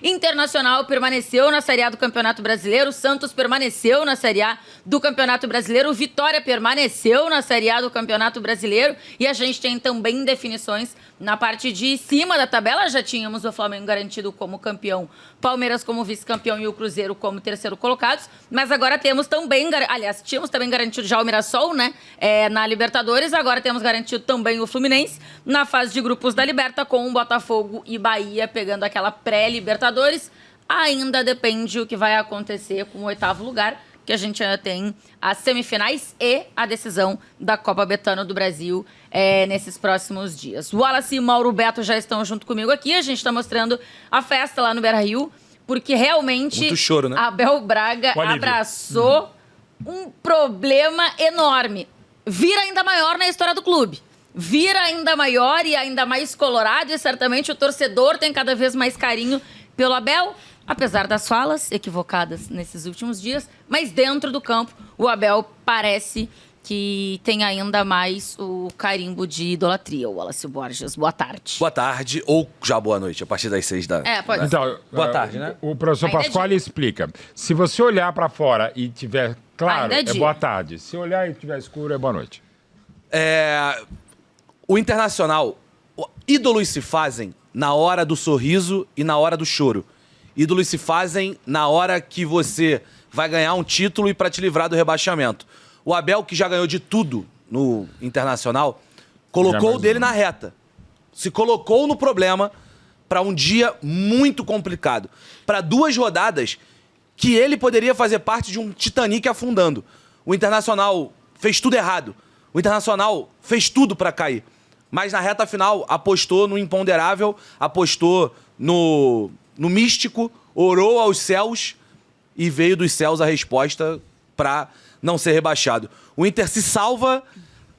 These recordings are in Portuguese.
Internacional permaneceu na Série A do Campeonato Brasileiro, Santos permaneceu na Série A do Campeonato Brasileiro, Vitória permaneceu na Série A do Campeonato Brasileiro e a gente tem também definições na parte de cima da tabela. Já tínhamos o Flamengo garantido como campeão, Palmeiras como vice-campeão e o Cruzeiro como terceiro colocados, mas agora temos também, aliás, tínhamos também garantido já o Mirassol, né, na Libertadores, agora temos garantido também o Fluminense na fase de grupos da Liberta, com o Botafogo e Bahia pegando aquela pré-Libertadores. Ainda depende o que vai acontecer com o 8º lugar, que a gente ainda tem as semifinais e a decisão da Copa Betano do Brasil nesses próximos dias. O Wallace e o Mauro Beto já estão junto comigo aqui. A gente está mostrando a festa lá no Beira-Rio, porque realmente muito choro, né? Abel Braga abraçou um problema enorme. Vira ainda maior na história do clube. Vira ainda maior e ainda mais colorado, e certamente o torcedor tem cada vez mais carinho pelo Abel, apesar das falas equivocadas nesses últimos dias, mas dentro do campo o Abel parece que tem ainda mais o carimbo de idolatria. O Wallace Borges, boa tarde. Boa tarde, ou já boa noite, a partir das 6 da... Pode então, boa tarde, né? O professor Pasquale explica. Se você olhar para fora e tiver claro, é boa tarde. Se olhar e tiver escuro, é boa noite. O Internacional, ídolos se fazem na hora do sorriso e na hora do choro. Ídolos se fazem na hora que você vai ganhar um título e para te livrar do rebaixamento. O Abel, que já ganhou de tudo no Internacional, colocou o dele na reta. Se colocou no problema para um dia muito complicado. Para 2 rodadas que ele poderia fazer parte de um Titanic afundando. O Internacional fez tudo errado. O Internacional fez tudo para cair. Mas na reta final apostou no imponderável, apostou no místico, orou aos céus e veio dos céus a resposta para não ser rebaixado. O Inter se salva,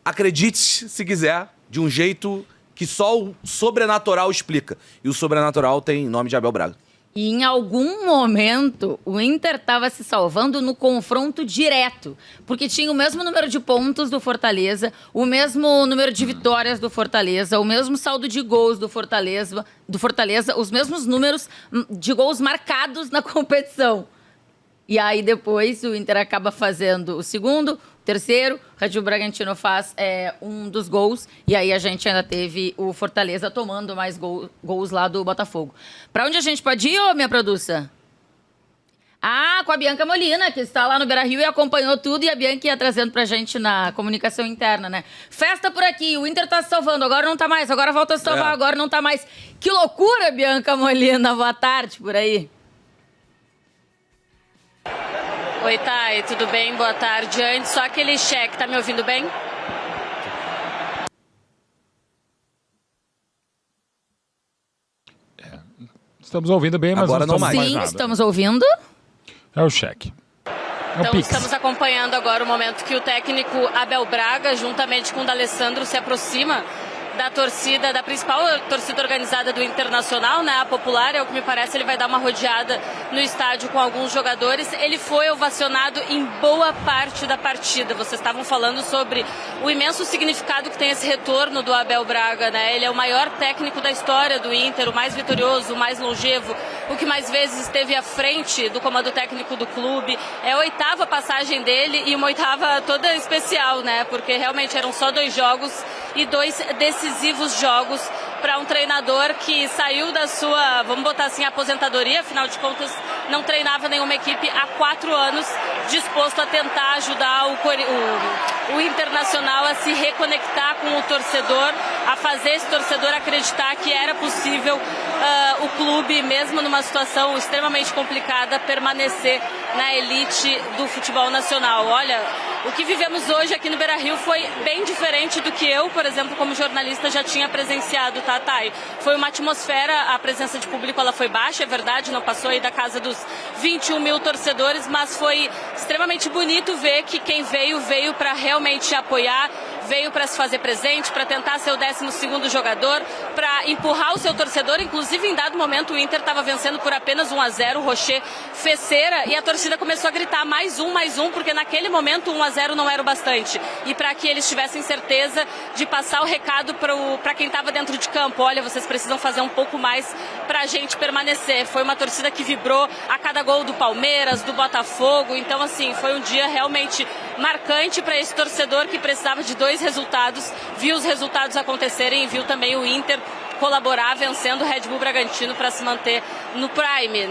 acredite se quiser, de um jeito que só o sobrenatural explica. E o sobrenatural tem nome de Abel Braga. E em algum momento o Inter estava se salvando no confronto direto, porque tinha o mesmo número de pontos do Fortaleza, o mesmo número de vitórias do Fortaleza, o mesmo saldo de gols do Fortaleza, os mesmos números de gols marcados na competição. E aí depois o Inter acaba fazendo o segundo, o terceiro, o Red Bull Bragantino faz um dos gols, e aí a gente ainda teve o Fortaleza tomando mais gols lá do Botafogo. Pra onde a gente pode ir, ô minha produça? Com a Bianca Molina, que está lá no Beira-Rio e acompanhou tudo, e a Bianca ia trazendo pra gente na comunicação interna, né? Festa por aqui, o Inter tá se salvando, agora não tá mais, agora volta a se salvar, agora não tá mais. Que loucura, Bianca Molina, boa tarde por aí. Oi, Thay, tudo bem? Boa tarde. Antes, só aquele cheque, tá me ouvindo bem? Estamos ouvindo bem, mas agora não mais. Sim, nada. estamos ouvindo. É o cheque. Então, estamos acompanhando agora o momento que o técnico Abel Braga, juntamente com o D'Alessandro, se aproxima da torcida, da principal torcida organizada do Internacional, né, a Popular, é o que me parece. Ele vai dar uma rodeada no estádio com alguns jogadores. Ele foi ovacionado em boa parte da partida. Vocês estavam falando sobre o imenso significado que tem esse retorno do Abel Braga, né? Ele é o maior técnico da história do Inter, o mais vitorioso, o mais longevo, o que mais vezes esteve à frente do comando técnico do clube. É a 8ª passagem dele e uma 8ª toda especial, né? Porque realmente eram só 2 jogos e 2 decisivos jogos para um treinador que saiu da sua, vamos botar assim, aposentadoria. Afinal de contas, não treinava nenhuma equipe há 4 anos, disposto a tentar ajudar o Internacional a se reconectar com o torcedor, a fazer esse torcedor acreditar que era possível o clube, mesmo numa situação extremamente complicada, permanecer na elite do futebol nacional. Olha, o que vivemos hoje aqui no Beira-Rio foi bem diferente do que eu, por exemplo, como jornalista, já tinha presenciado, tá, Thay? Foi uma atmosfera, a presença de público ela foi baixa, é verdade, não passou aí da casa dos 21 mil torcedores, mas foi extremamente bonito ver que quem veio para realmente apoiar, veio para se fazer presente, para tentar ser o 12º jogador, para empurrar o seu torcedor. Inclusive, em dado momento, o Inter estava vencendo por apenas 1-0, o Rocher fez cera e a torcida começou a gritar mais um, porque naquele momento 1-0 não era o bastante. E para que eles tivessem certeza de passar o recado para quem estava dentro de campo: olha, vocês precisam fazer um pouco mais pra gente permanecer. Foi uma torcida que vibrou a cada gol do Palmeiras, do Botafogo. Então, assim, foi um dia realmente marcante para esse torcedor que precisava de 2 resultados, viu os resultados acontecerem e viu também o Inter colaborar vencendo o Red Bull Bragantino para se manter no prime,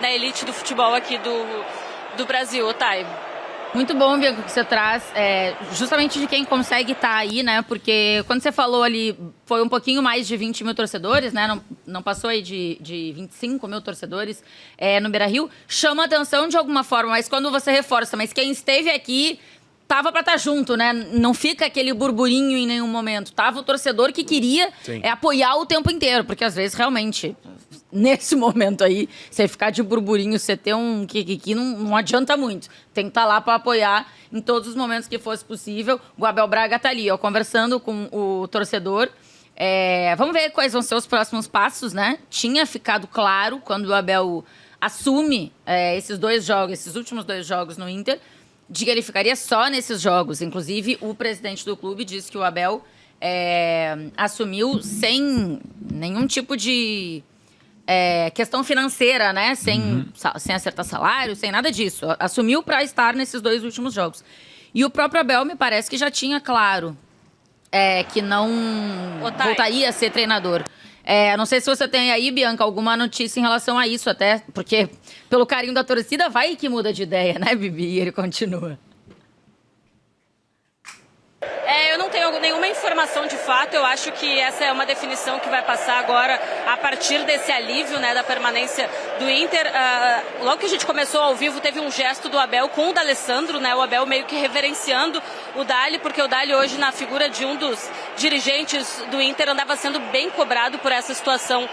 na elite do futebol aqui do Brasil, Otávio. Muito bom, Bianca, o que você traz, justamente de quem consegue estar aí, né? Porque quando você falou ali, foi um pouquinho mais de 20 mil torcedores, né? Não passou aí de 25 mil torcedores no Beira-Rio. Chama atenção de alguma forma, mas quando você reforça, mas quem esteve aqui tava pra estar junto, né? Não fica aquele burburinho em nenhum momento. Tava o torcedor que queria apoiar o tempo inteiro, porque às vezes realmente, nesse momento aí, você ficar de burburinho, você ter um que não adianta muito. Tem que estar lá para apoiar em todos os momentos que fosse possível. O Abel Braga tá ali, ó, conversando com o torcedor. Vamos ver quais vão ser os próximos passos, né? Tinha ficado claro quando o Abel assume esses últimos 2 jogos no Inter, de que ele ficaria só nesses jogos. Inclusive, o presidente do clube disse que o Abel assumiu sem nenhum tipo de questão financeira, né? Sem acertar salário, sem nada disso. Assumiu para estar nesses 2 últimos jogos. E o próprio Abel, me parece que já tinha claro que não voltaria a ser treinador. Não sei se você tem aí, Bianca, alguma notícia em relação a isso, até porque pelo carinho da torcida vai que muda de ideia, né, Bibi? E ele continua. Eu não tenho nenhuma informação de fato. Eu acho que essa é uma definição que vai passar agora a partir desse alívio, né, da permanência do Inter. Logo que a gente começou ao vivo, teve um gesto do Abel com o D'Alessandro, né, o Abel meio que reverenciando o Dali, porque o Dali hoje, na figura de um dos dirigentes do Inter, andava sendo bem cobrado por essa situação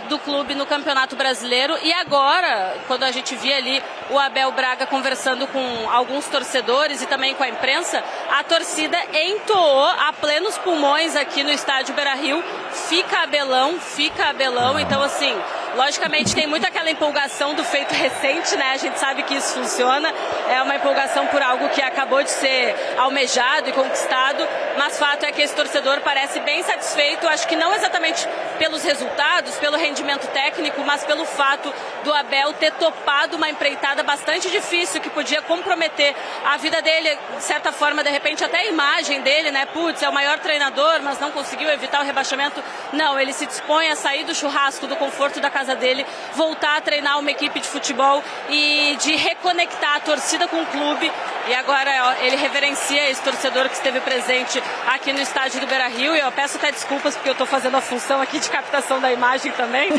do clube no Campeonato Brasileiro. E agora, quando a gente via ali o Abel Braga conversando com alguns torcedores e também com a imprensa, a torcida entoou a plenos pulmões aqui no estádio Beira-Rio: fica Abelão. Então, assim, logicamente tem muito aquela empolgação do feito recente, né? A gente sabe que isso funciona, é uma empolgação por algo que acabou de ser almejado e conquistado, mas fato é que esse torcedor parece bem satisfeito, acho que não exatamente pelos resultados, pelo rendimento técnico, mas pelo fato do Abel ter topado uma empreitada bastante difícil, que podia comprometer a vida dele, de certa forma, de repente até a imagem dele, né? Putz, é o maior treinador, mas não conseguiu evitar o rebaixamento. Não, ele se dispõe a sair do churrasco, do conforto da casa dele, voltar a treinar uma equipe de futebol e de reconectar a torcida com o clube. E agora ele reverencia esse torcedor que esteve presente aqui no estádio do Beira-Rio. E eu peço até desculpas porque eu estou fazendo a função aqui de captação da imagem também.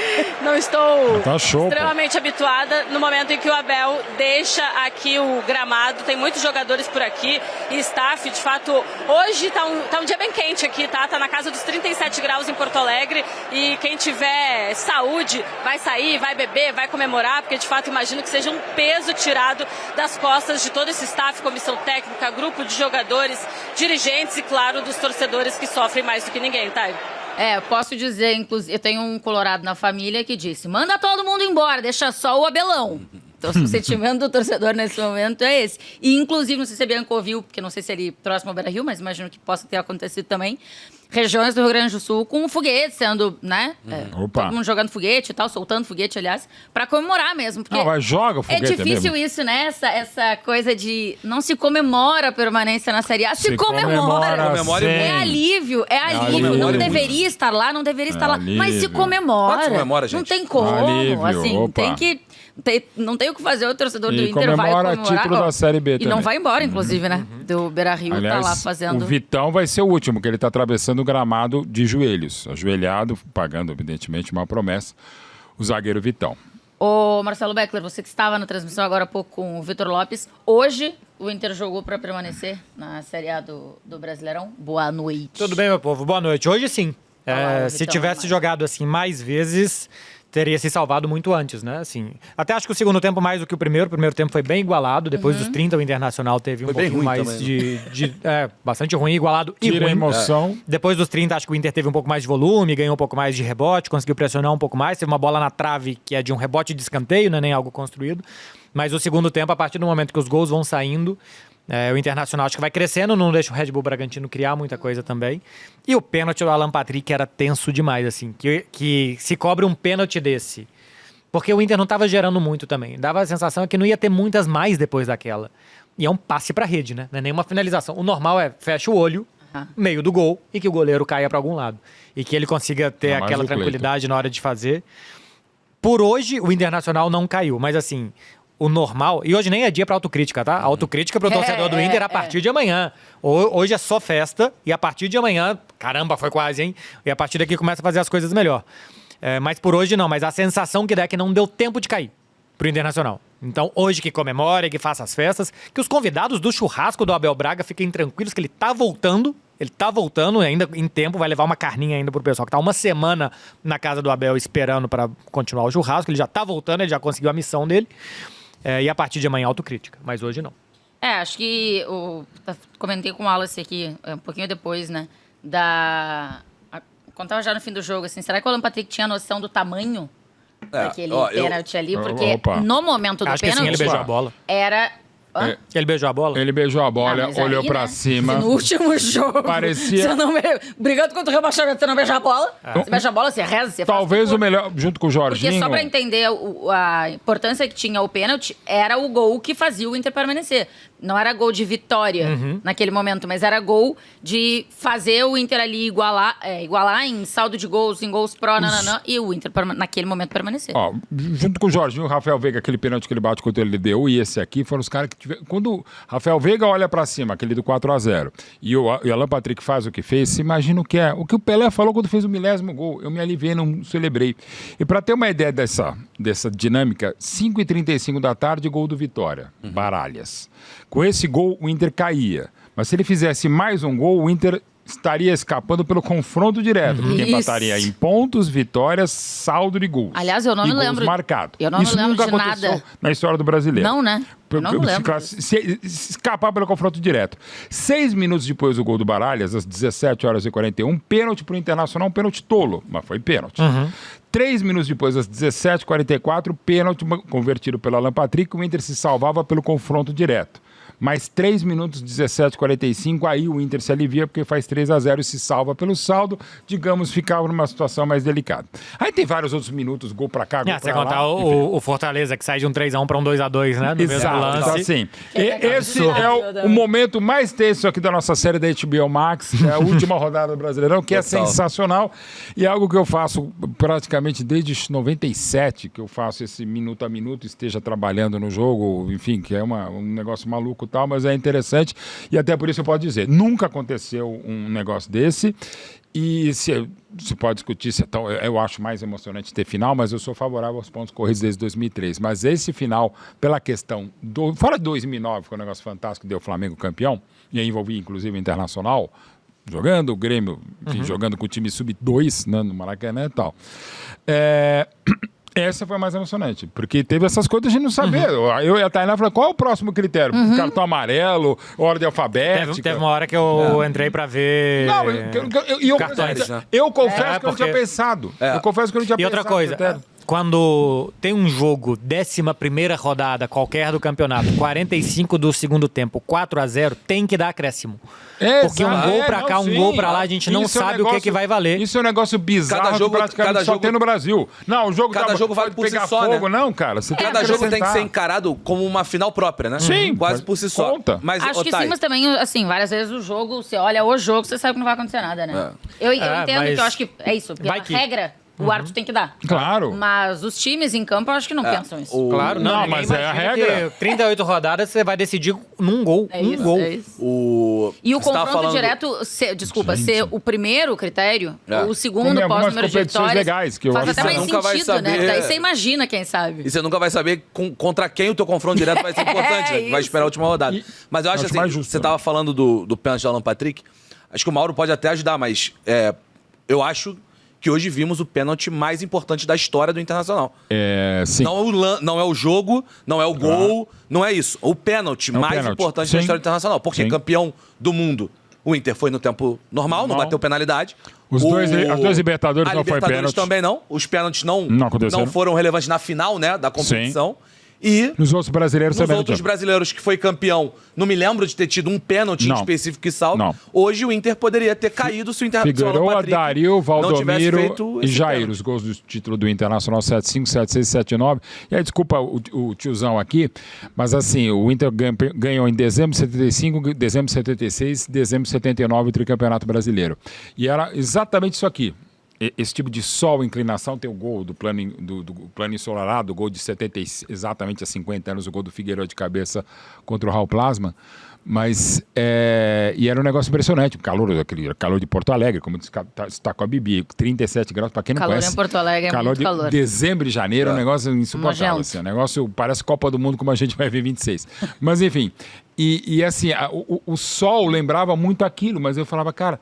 Não estou extremamente habituada no momento em que o Abel deixa aqui o gramado. Tem muitos jogadores por aqui e staff. De fato, hoje tá um dia bem quente aqui, tá? Tá na casa dos 37 graus em Porto Alegre. E quem tiver saúde vai sair, vai beber, vai comemorar, porque de fato imagino que seja um peso tirado das costas de todo esse staff, comissão técnica, grupo de jogadores, dirigentes e, claro, dos torcedores que sofrem mais do que ninguém, tá? Posso dizer, inclusive, eu tenho um colorado na família que disse: manda todo mundo embora, deixa só o Abelão. Então, o sentimento do torcedor nesse momento é esse. E, inclusive, não sei se a Bianca ouviu, porque não sei se ele próximo ao Beira-Rio, mas imagino que possa ter acontecido também, regiões do Rio Grande do Sul com foguete sendo, né? Todo mundo jogando foguete e tal, soltando foguete, aliás, pra comemorar mesmo. Porque mas joga foguete. É difícil isso, né? Essa coisa de não se comemora a permanência na Série A. Se comemora. É alívio. Não deveria estar lá, mas se comemora. Não tem como. Assim, tem que. Não tem o que fazer, o torcedor do Inter vai comemorar. Título da Série B também. E não vai embora, inclusive, né? Do Beira-Rio. Aliás, tá lá fazendo. O Vitão vai ser o último, que ele tá atravessando o gramado de joelhos. Ajoelhado, pagando, evidentemente, uma promessa. O zagueiro Vitão. Ô, Marcelo Beckler, você que estava na transmissão agora há pouco com o Vitor Lopes. Hoje, o Inter jogou para permanecer na Série A do Brasileirão. Boa noite. Tudo bem, meu povo? Boa noite. Hoje sim. Se tivesse jogado assim mais vezes, teria se salvado muito antes, né? Assim, até acho que o segundo tempo mais do que o primeiro. O primeiro tempo foi bem igualado. Depois dos 30, o Internacional teve um pouquinho mais também, bastante ruim, igualado e ruim. Emoção. Depois dos 30, acho que o Inter teve um pouco mais de volume, ganhou um pouco mais de rebote, conseguiu pressionar um pouco mais. Teve uma bola na trave que é de um rebote de escanteio, não é nem algo construído. Mas o segundo tempo, a partir do momento que os gols vão saindo, O Internacional acho que vai crescendo, não deixa o Red Bull Bragantino criar muita coisa também. E o pênalti do Alan Patrick era tenso demais, assim. Que se cobre um pênalti desse. Porque o Inter não estava gerando muito também. Dava a sensação que não ia ter muitas mais depois daquela. E é um passe pra rede, né? Não é nenhuma finalização. O normal é fecha o olho, meio do gol, e que o goleiro caia pra algum lado. E que ele consiga ter aquela tranquilidade na hora de fazer. Por hoje, o Internacional não caiu. Mas assim... O normal, e hoje nem é dia pra autocrítica, tá? A autocrítica pro torcedor do Inter a partir de amanhã. Hoje é só festa, e a partir de amanhã, caramba, foi quase, hein? E a partir daqui começa a fazer as coisas melhor. Mas por hoje não, mas a sensação que dá é que não deu tempo de cair pro Internacional. Então, hoje que comemore, que faça as festas, que os convidados do churrasco do Abel Braga fiquem tranquilos que ele tá voltando ainda em tempo, vai levar uma carninha ainda pro pessoal que tá uma semana na casa do Abel esperando para continuar o churrasco, ele já tá voltando, ele já conseguiu a missão dele. E a partir de amanhã, autocrítica. Mas hoje não. Acho que comentei com o Wallace aqui, um pouquinho depois, né? Quando tava já no fim do jogo, assim, será que o Alan Patrick tinha noção do tamanho daquele pênalti ali? Porque no momento do acho que pênalti... sim, ele beijou a bola. Ele beijou a bola? Ele beijou a bola, olhou aí, pra né? cima. No último jogo. Parecia... Você não brigando contra o rebaixamento, você não beija a bola. Você beija a bola, você reza, você faz Talvez tudo. o melhor, junto com o Jorginho... Porque só pra entender a importância que tinha o pênalti, era o gol que fazia o Inter permanecer. Não era gol de vitória naquele momento, mas era gol de fazer o Inter ali igualar em saldo de gols, em gols pró, e o Inter naquele momento permanecer. Junto com o Jorginho, o Rafael Veiga, aquele pênalti que ele bate contra ele deu, e esse aqui foram os caras que tiveram... Quando o Rafael Veiga olha pra cima, aquele do 4-0, e o Alan Patrick faz o que fez, se imagina o que é. O que o Pelé falou quando fez o 1000º gol. Eu me aliviei, não celebrei. E pra ter uma ideia dessa dinâmica, 5h35 da tarde, gol do Vitória, Baralhas. Com esse gol, o Inter caía. Mas se ele fizesse mais um gol, o Inter estaria escapando pelo confronto direto. Porque empataria em pontos, vitórias, saldo de gols. Aliás, eu não me lembro. Marcado. Eu não me lembro nunca de aconteceu nada. Na história do brasileiro. Não, né? Eu não me lembro. Se escapar pelo confronto direto. 6 minutos depois do gol do Baralhas, às 17h41, pênalti pro Internacional, um pênalti tolo, mas foi pênalti. 3 minutos depois, às 17h44, pênalti convertido pelo Alan Patrick, o Inter se salvava pelo confronto direto. Mais 3 minutos, 17h45, aí o Inter se alivia porque faz 3-0 e se salva pelo saldo, digamos, ficava numa situação mais delicada. Aí tem vários outros minutos, gol pra cá, gol pra sem lá. contar o Fortaleza, que sai de um 3-1 pra um 2-2, né? No Exato, mesmo lance. então, assim, esse é o momento mais tenso aqui da nossa série da HBO Max, é a última rodada do Brasileirão, que é sensacional, e é algo que eu faço praticamente desde 97, que eu faço esse minuto a minuto, esteja trabalhando no jogo, enfim, que é um negócio maluco, tal, mas é interessante e até por isso eu posso dizer, nunca aconteceu um negócio desse e se pode discutir se eu acho mais emocionante ter final, mas eu sou favorável aos pontos corridos desde 2003, mas esse final, pela questão fora de 2009, que foi um negócio fantástico, deu o Flamengo campeão e aí envolvia inclusive o Internacional jogando, o Grêmio, enfim, jogando com o time sub-2, né, no Maracanã e tal. Essa foi mais emocionante, porque teve essas coisas a gente não sabia. Eu e a Tainá falaram, qual é o próximo critério? Cartão amarelo, ordem alfabética? Teve uma hora que eu entrei pra ver cartões. Eu confesso que eu não tinha pensado. Eu confesso que eu não tinha pensado. E outra coisa, quando tem um jogo, 11ª rodada, qualquer do campeonato, 45 do segundo tempo, 4-0, tem que dar acréscimo. Porque um gol pra cá, um gol pra lá, a gente não sabe o que vai valer. Isso é um negócio bizarro que praticamente só tem no Brasil. Não, o jogo cada jogo vai por si só, fogo, né? Não, cara. Cada jogo tem que ser encarado como uma final própria, né? Sim. Quase por si só. Conta. Mas, acho que sim, mas também, assim, várias vezes o jogo, você olha o jogo, você sabe que não vai acontecer nada, né? Eu entendo que eu acho que é isso, porque a regra... O árbitro tem que dar. Claro. Mas os times em campo, eu acho que não pensam isso. Claro, não, mas é a regra. 38 rodadas, você vai decidir num gol. Gol. É isso. E o confronto direto, ser o primeiro critério, o segundo pós-número de vitórias, legais, que eu faz até mais sentido, né? Daí você imagina imagina, quem sabe. E você nunca vai saber contra quem o teu confronto direto vai ser importante, né? Vai esperar a última rodada. Mas eu acho assim, justo, você tava falando do pênalti do Alan Patrick, acho que o Mauro pode até ajudar, mas eu acho que hoje vimos o pênalti mais importante da história do Internacional. Sim. Não é o jogo, não é o gol, não é isso. O pênalti mais importante da história do Internacional. Porque campeão do mundo, o Inter foi no tempo normal, não bateu penalidade. As duas Libertadores não foi pênalti. Também não. Os pênaltis não foram relevantes na final, né, da competição. E Nos outros brasileiros nos também. outros brasileiros que foi campeão, não me lembro de ter tido um pênalti Não. específico que salve. Não. Hoje o Inter poderia ter caído se o Alan Figueiredo, Patrick Dario, não tivesse Valdomiro feito e esse Jair, pênalti. os gols do título do Internacional 7-5, 7-6, 7-9. E aí, desculpa o tiozão aqui, mas assim, o Inter ganhou em dezembro de 75, dezembro de 76, dezembro de 79 o tricampeonato brasileiro. E era exatamente isso aqui. Esse tipo de sol, inclinação, tem o gol do plano ensolarado, o gol de 70, exatamente há 50 anos, o gol do Figueiredo de cabeça contra o Raul Plasma. Mas, e era um negócio impressionante, aquele calor de Porto Alegre, como destacou a Bibi, 37 graus, para quem não Calor conhece. em Porto Alegre é muito calor. Dezembro e janeiro é um negócio insuportável. Nojento. Assim, um negócio parece Copa do Mundo, como a gente vai ver 26. Mas, enfim, e assim, o sol lembrava muito aquilo, mas eu falava, cara...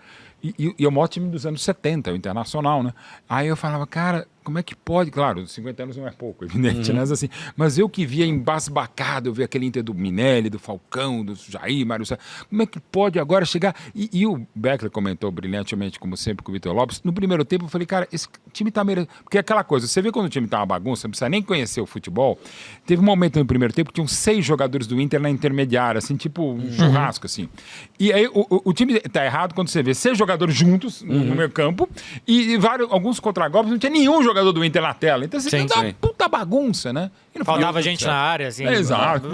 E é o maior time dos anos 70, o Internacional, né? Aí eu falava, cara, como é que pode? Claro, 50 anos não é pouco, evidente, né? Assim, mas eu que via embasbacado, eu via aquele Inter do Minelli, do Falcão, do Jair, Mário Sá, como é que pode agora chegar? E o Beckler comentou brilhantemente, como sempre, com o Vitor Lopes, no primeiro tempo eu falei, cara, esse time tá merecendo... Porque é aquela coisa, você vê quando o time tá uma bagunça, não precisa nem conhecer o futebol. Teve um momento no primeiro tempo que tinham 6 jogadores do Inter na intermediária, assim, tipo um churrasco, assim. E aí o time tá errado quando você vê 6 jogadores juntos no meio campo e alguns contragolpes, não tinha nenhum jogador do Inter na tela. Então você dá uma puta bagunça, né? Faltava gente na área, assim. Exato.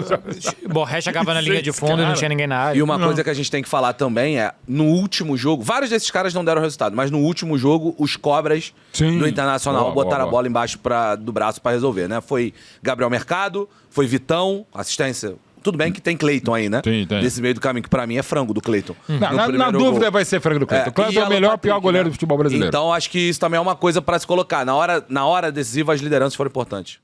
Borré chegava na linha de fundo e não tinha ninguém na área. E uma coisa que a gente tem que falar também é, no último jogo, vários desses caras não deram resultado, mas no último jogo, os cobras do Internacional botaram a bola embaixo do braço pra resolver, né? Foi Gabriel Mercado, foi Vitão, assistência... Tudo bem que tem Cleiton aí, né? Sim, tem. Desse meio do caminho, que pra mim é frango do Cleiton. Na dúvida vai ser frango do Cleiton. Cleiton é o melhor, pior goleiro do futebol brasileiro. Então acho que isso também é uma coisa pra se colocar. Na hora decisiva, as lideranças foram importantes.